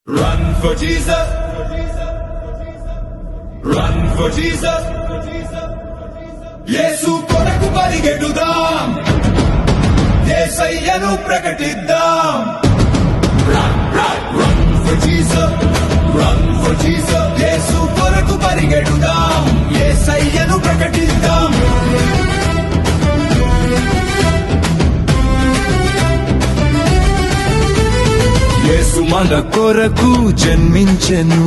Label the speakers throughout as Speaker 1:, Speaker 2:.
Speaker 1: Run for Jesus. Run for Jesus. యేసు కొరకు పరిగెడుదాం, యేసయ్యను ప్రకటిద్దాం. Run, run, run for Jesus. Run for Jesus. యేసు కొరకు పరిగెడుదాం, యేసయ్యను ప్రకటిద్దాం. యేసు మన కొరకు జన్మించెను,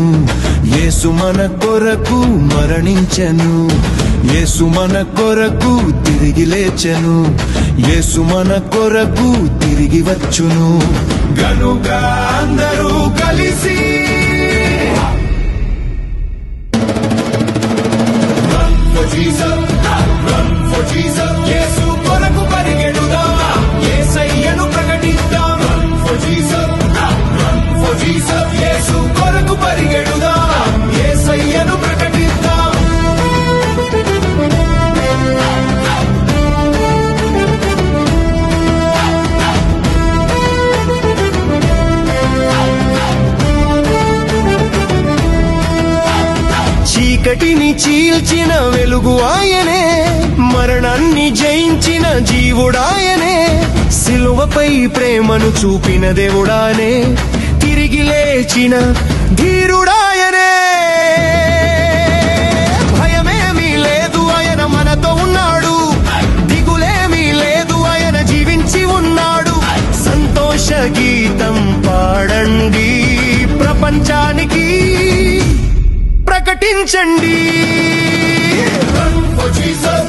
Speaker 1: యేసు మన కొరకు మరణించెను, యేసు మన కొరకు తిరిగి లేచెను, యేసు మన కొరకు తిరిగి వచ్చును. గనుక అందరూ కలిసి Run for Jesus, run for Jesus. యేసు కొరకు పరిగెడుదాం, యేసయ్యను ప్రకటిద్దాం. Run for Jesus, run for Jesus. యేసు కొరకు పరిగెడుదాం, యేసయ్యను ప్రకటిద్దాం.
Speaker 2: చీకటిని చీల్చిన వెలుగు ఆయనే, మరణాన్ని జయించిన జీవుడాయనే, సిలువపై ప్రేమను చూపిన దేవుడానే, తిరిగి లేచిన ధీరుడాయనే. భయమేమీ లేదు, ఆయన మనతో ఉన్నాడు, దిగులేమీ లేదు, ఆయన జీవించి ఉన్నాడు. సంతోష గీతం పాడండి, ప్రపంచానికి ప్రకటించండి.
Speaker 1: Run for Jesus,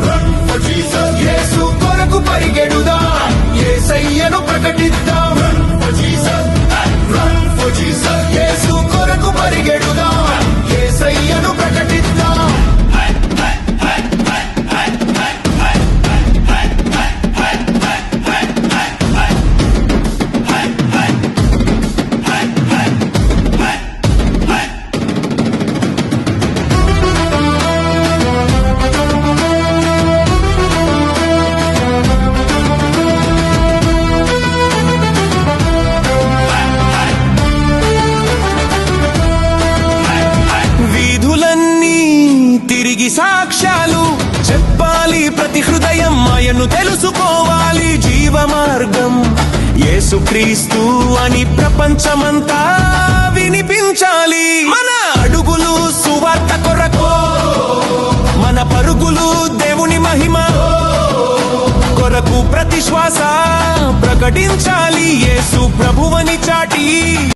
Speaker 1: run for Jesus. యేసు కొరకు పరిగెడుదాం, యేసయ్యను ప్రకటిద్దాం. Run for Jesus, run for Jesus. యేసు కొరకు పరిగెడుదాం, యేసయ్యను ప్రకటిద్దాం.
Speaker 2: తిరిగి సాక్ష్యాలు చెప్పాలి, ప్రతి హృదయం ఆయన్ను తెలుసుకోవాలి. జీవ మార్గం యేసుక్రీస్తు అని ప్రపంచమంతా వినిపించాలి. మన అడుగులు సువార్త కొరకు, మన పరుగులు దేవుని మహిమ కొరకు, ప్రతి శ్వాస ప్రకటించాలి యేసు ప్రభువని చాటి.